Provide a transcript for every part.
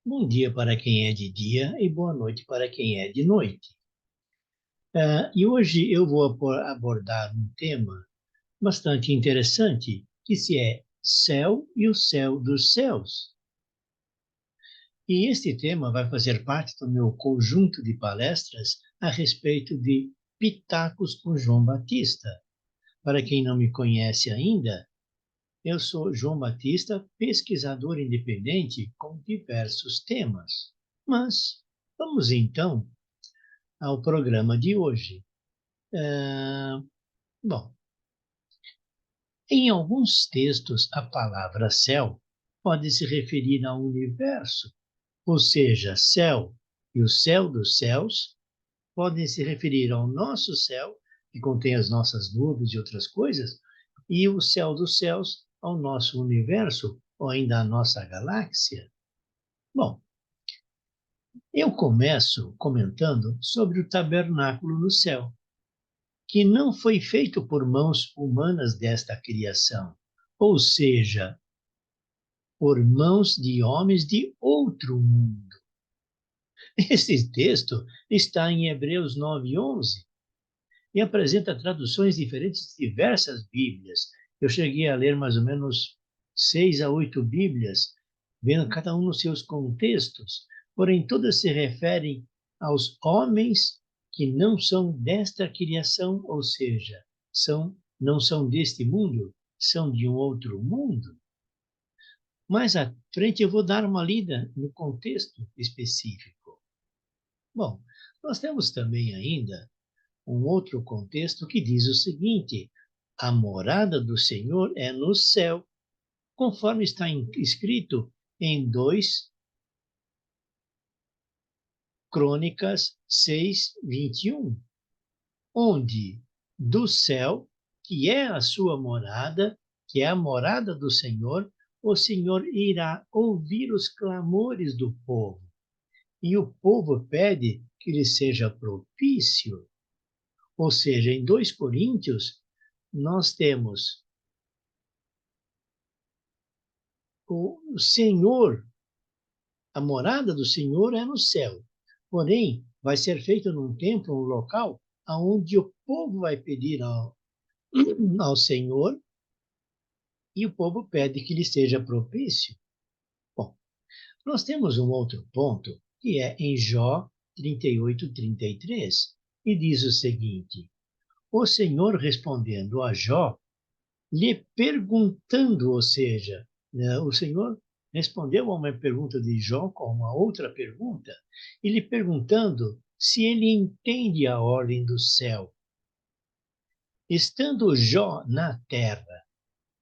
Bom dia para quem é de dia e boa noite para quem é de noite. E hoje eu vou abordar um tema bastante interessante, que se é céu e o céu dos céus. E este tema vai fazer parte do meu conjunto de palestras a respeito de Pitacos com João Batista. Para quem não me conhece ainda, eu sou João Batista, pesquisador independente com diversos temas. Mas vamos então ao programa de hoje. Ah, bom, em alguns textos, a palavra céu pode se referir ao universo, ou seja, céu e o céu dos céus podem se referir ao nosso céu, que contém as nossas nuvens e outras coisas, e o céu dos céus ao nosso universo, ou ainda à nossa galáxia. Bom, eu começo comentando sobre o tabernáculo no céu, que não foi feito por mãos humanas desta criação, ou seja, por mãos de homens de outro mundo. Esse texto está em Hebreus 9:11 e apresenta traduções diferentes de diversas Bíblias. Eu cheguei a ler mais ou menos 6 a 8 Bíblias, vendo cada um nos seus contextos, porém todas se referem aos homens que não são desta criação, ou seja, não são deste mundo, são de um outro mundo. Mais à frente eu vou dar uma lida no contexto específico. Bom, nós temos também ainda um outro contexto que diz o seguinte: a morada do Senhor é no céu, conforme está escrito em 2 Crônicas 6:21, onde do céu, que é a sua morada, que é a morada do Senhor, o Senhor irá ouvir os clamores do povo. E o povo pede que lhe seja propício. Ou seja, em 2 Coríntios, nós temos o Senhor, a morada do Senhor é no céu. Porém, vai ser feito num templo, um local, aonde o povo vai pedir ao Senhor e o povo pede que lhe seja propício. Bom, nós temos um outro ponto, que é em Jó 38:33, e diz o seguinte: o Senhor respondendo a Jó, lhe perguntando, ou seja, né, o Senhor respondeu a uma pergunta de Jó com uma outra pergunta, e lhe perguntando se ele entende a ordem do céu. Estando Jó na terra,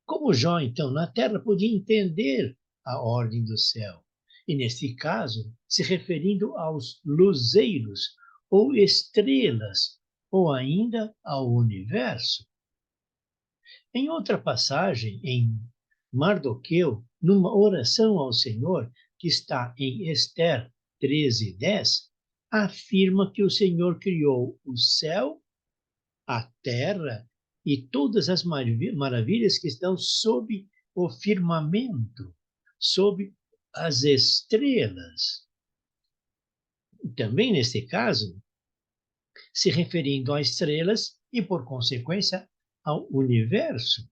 como Jó, então, na terra podia entender a ordem do céu? E, nesse caso, se referindo aos luzeiros, ou estrelas, ou ainda ao universo. Em outra passagem, em Mardoqueu, numa oração ao Senhor, que está em Ester 13:10, afirma que o Senhor criou o céu, a terra e todas as maravilhas que estão sob o firmamento, sob as estrelas. Também, neste caso, se referindo às estrelas e, por consequência, ao universo.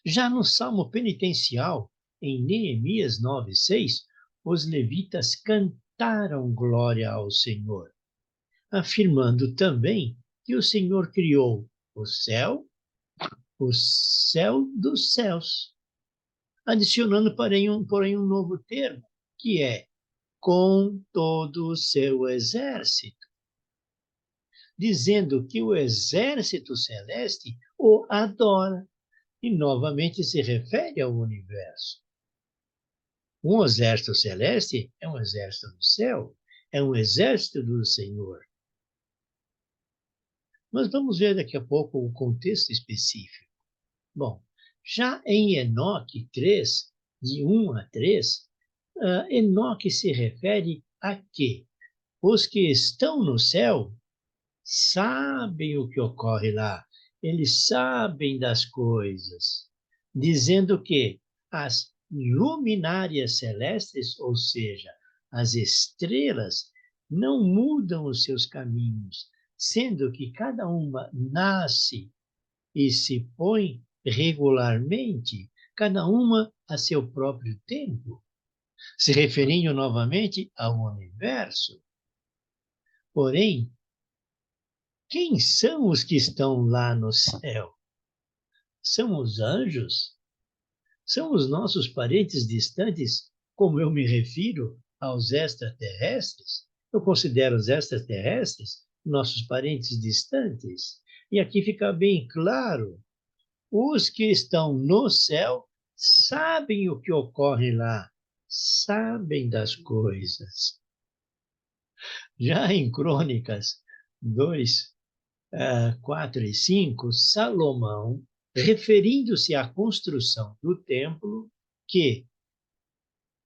Já no Salmo penitencial, em Neemias 9:6, os levitas cantaram glória ao Senhor, afirmando também que o Senhor criou o céu dos céus, adicionando, porém, um novo termo, que é com todo o seu exército, dizendo que o exército celeste o adora, e novamente se refere ao universo. Um exército celeste é um exército do céu, é um exército do Senhor. Mas vamos ver daqui a pouco o contexto específico. Bom, já em Enoque 3, de 1 a 3, Enoque se refere a que os que estão no céu sabem o que ocorre lá, eles sabem das coisas, dizendo que as luminárias celestes, ou seja, as estrelas, não mudam os seus caminhos, sendo que cada uma nasce e se põe regularmente, cada uma a seu próprio tempo, se referindo novamente ao universo. Porém, quem são os que estão lá no céu? São os anjos? São os nossos parentes distantes, como eu me refiro aos extraterrestres? Eu considero os extraterrestres nossos parentes distantes. E aqui fica bem claro: os que estão no céu sabem o que ocorre lá, sabem das coisas. Já em Crônicas 2, 4 e 5, Salomão, referindo-se à construção do templo,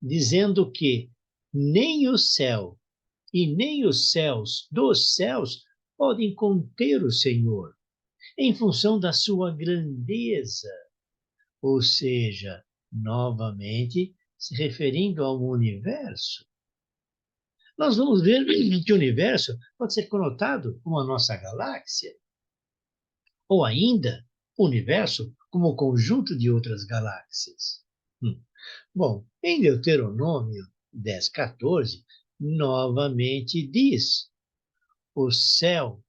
dizendo que nem o céu e nem os céus dos céus podem conter o Senhor, em função da sua grandeza, ou seja, novamente se referindo ao universo. Nós vamos ver que o universo pode ser conotado como a nossa galáxia, ou ainda o universo como o conjunto de outras galáxias. Bom, em Deuteronômio 10:14, novamente diz: o céu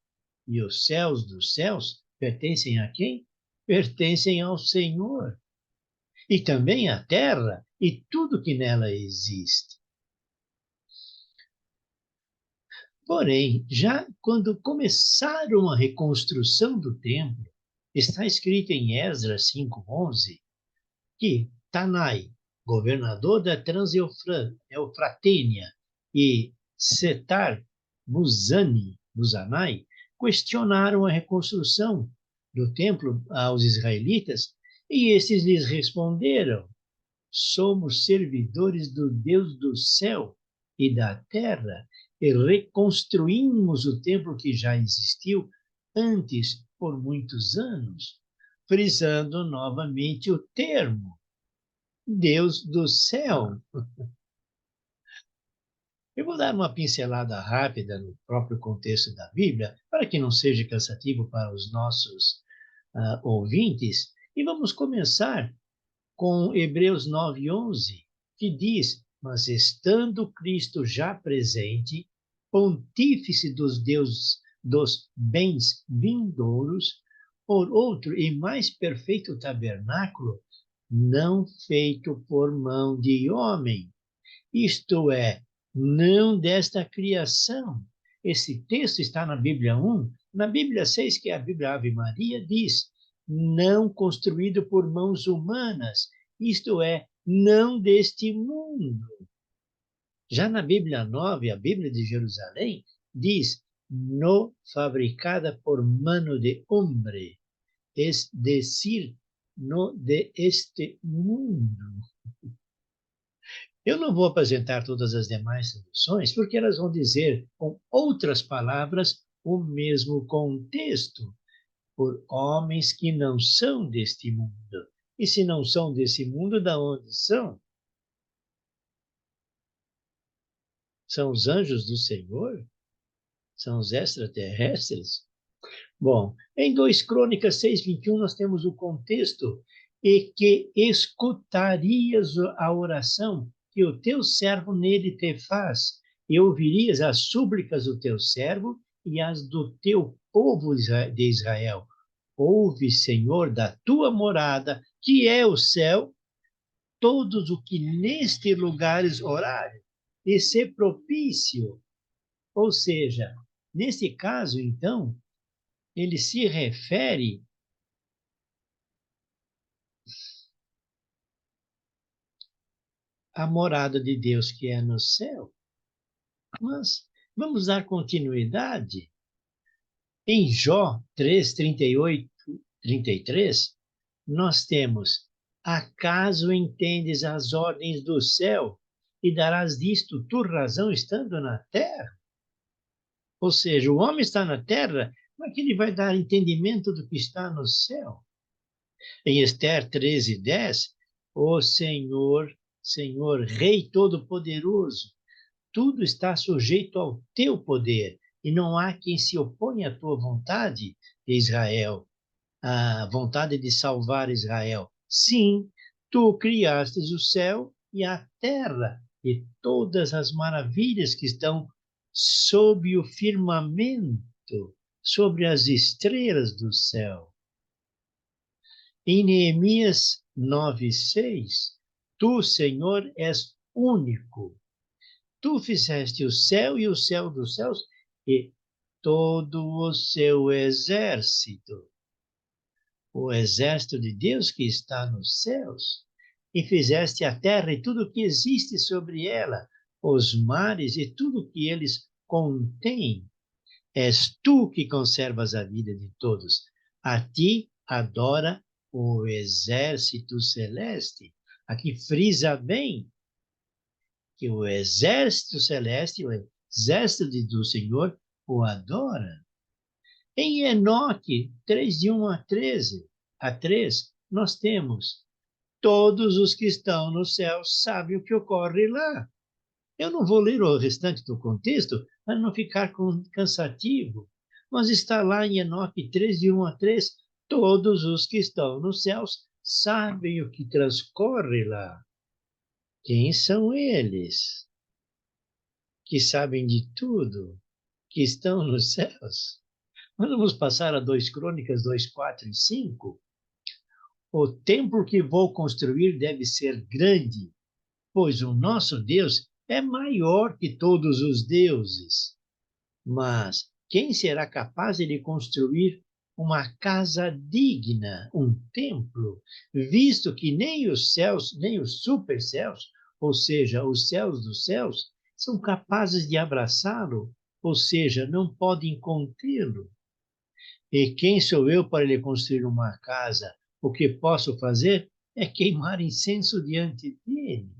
e os céus dos céus pertencem a quem? Pertencem ao Senhor. E também a terra e tudo que nela existe. Porém, já quando começaram a reconstrução do templo, está escrito em Esdras 5:11 que Tanai, governador da Transeufratênia, e Setar-Buzanai, questionaram a reconstrução do templo aos israelitas, e estes lhes responderam: somos servidores do Deus do céu e da terra, e reconstruímos o templo que já existiu antes por muitos anos, frisando novamente o termo Deus do céu. Eu vou dar uma pincelada rápida no próprio contexto da Bíblia, para que não seja cansativo para os nossos ouvintes, e vamos começar com Hebreus 9:11, que diz: mas estando Cristo já presente, pontífice dos deuses dos bens vindouros, por outro e mais perfeito tabernáculo, não feito por mão de homem, isto é, não desta criação. Esse texto está na Bíblia 1. Na Bíblia 6, que é a Bíblia Ave Maria, diz: não construído por mãos humanas, isto é, não deste mundo. Já na Bíblia 9, a Bíblia de Jerusalém, diz: no fabricada por mano de hombre, es decir, no de este mundo. Eu não vou apresentar todas as demais traduções, porque elas vão dizer, com outras palavras, o mesmo contexto, por homens que não são deste mundo. E se não são desse mundo, da onde são? São os anjos do Senhor? São os extraterrestres? Bom, em 2 Crônicas 6:21 nós temos o contexto: e que escutarias a oração que o teu servo nele te faz, e ouvirias as súplicas do teu servo e as do teu povo de Israel. Ouve, Senhor, da tua morada, que é o céu, todos o que neste lugares orarem, e ser propício. Ou seja, nesse caso, então, ele se refere à morada de Deus que é no céu. Mas vamos dar continuidade. Em Jó 3, 38, 33, nós temos: acaso entendes as ordens do céu e darás disto tu razão estando na terra? Ou seja, o homem está na terra, como é que ele vai dar entendimento do que está no céu? Em Esther 13:10, Ó Senhor, Senhor, Rei Todo-Poderoso, tudo está sujeito ao teu poder, e não há quem se oponha à tua vontade de Israel, à vontade de salvar Israel. Sim, tu criastes o céu e a terra e todas as maravilhas que estão sob o firmamento, sobre as estrelas do céu. Em Neemias 9:6, tu, Senhor, és único. Tu fizeste o céu e o céu dos céus e todo o seu exército, o exército de Deus que está nos céus. E fizeste a terra e tudo o que existe sobre ela, os mares e tudo o que eles contêm. És tu que conservas a vida de todos. A ti adora o exército celeste. Aqui frisa bem que o exército celeste, o exército do Senhor, o adora. Em Enoque 3, de 1 a 3, nós temos todos os que estão no céu sabem o que ocorre lá. Eu não vou ler o restante do contexto para não ficar cansativo, mas está lá em Enoque 3, de 1 a 3, todos os que estão nos céus sabem o que transcorre lá. Quem são eles que sabem de tudo, que estão nos céus? Vamos passar a 2 Crônicas 2, 4 e 5. O templo que vou construir deve ser grande, pois o nosso Deus é maior que todos os deuses. Mas quem será capaz de construir uma casa digna, um templo, visto que nem os céus, nem os supercéus, ou seja, os céus dos céus, são capazes de abraçá-lo, ou seja, não podem contê-lo? E quem sou eu para lhe construir uma casa? O que posso fazer é queimar incenso diante dele.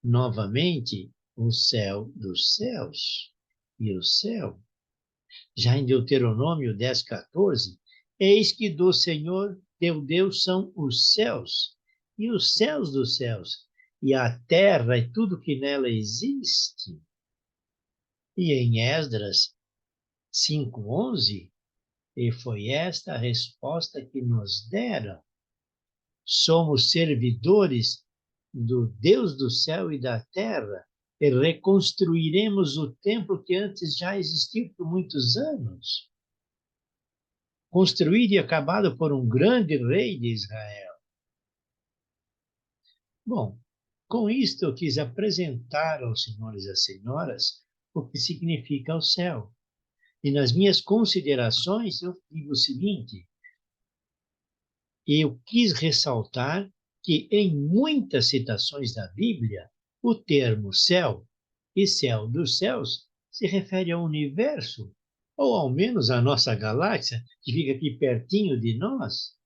Novamente, o céu dos céus e o céu. Já em Deuteronômio 10:14, eis que do Senhor teu Deus são os céus e os céus dos céus, e a terra e tudo que nela existe. E em Esdras 5:11, e foi esta a resposta que nos deram: somos servidores do Deus do céu e da terra, e reconstruiremos o templo que antes já existiu por muitos anos, construído e acabado por um grande rei de Israel. Bom, com isto eu quis apresentar aos senhores e às senhoras o que significa o céu. E nas minhas considerações eu digo o seguinte: eu quis ressaltar que em muitas citações da Bíblia, o termo céu e céu dos céus se refere ao universo, ou ao menos à nossa galáxia, que fica aqui pertinho de nós,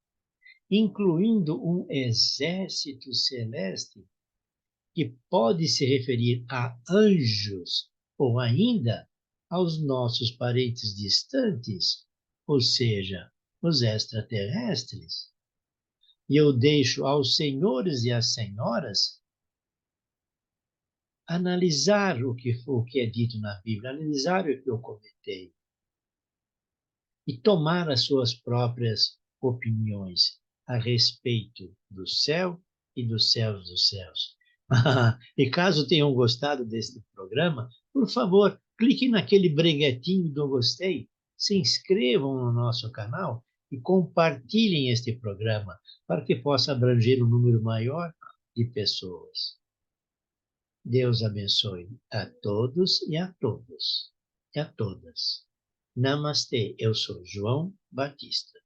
incluindo um exército celeste, que pode se referir a anjos ou ainda aos nossos parentes distantes, ou seja, os extraterrestres. E eu deixo aos senhores e às senhoras analisar o que é dito na Bíblia, analisar o que eu comentei e tomar as suas próprias opiniões a respeito do céu e dos céus dos céus. E caso tenham gostado deste programa, por favor, clique naquele breguetinho do gostei, se inscrevam no nosso canal e compartilhem este programa para que possa abranger um número maior de pessoas. Deus abençoe a todos e a todas. Namastê, eu sou João Batista.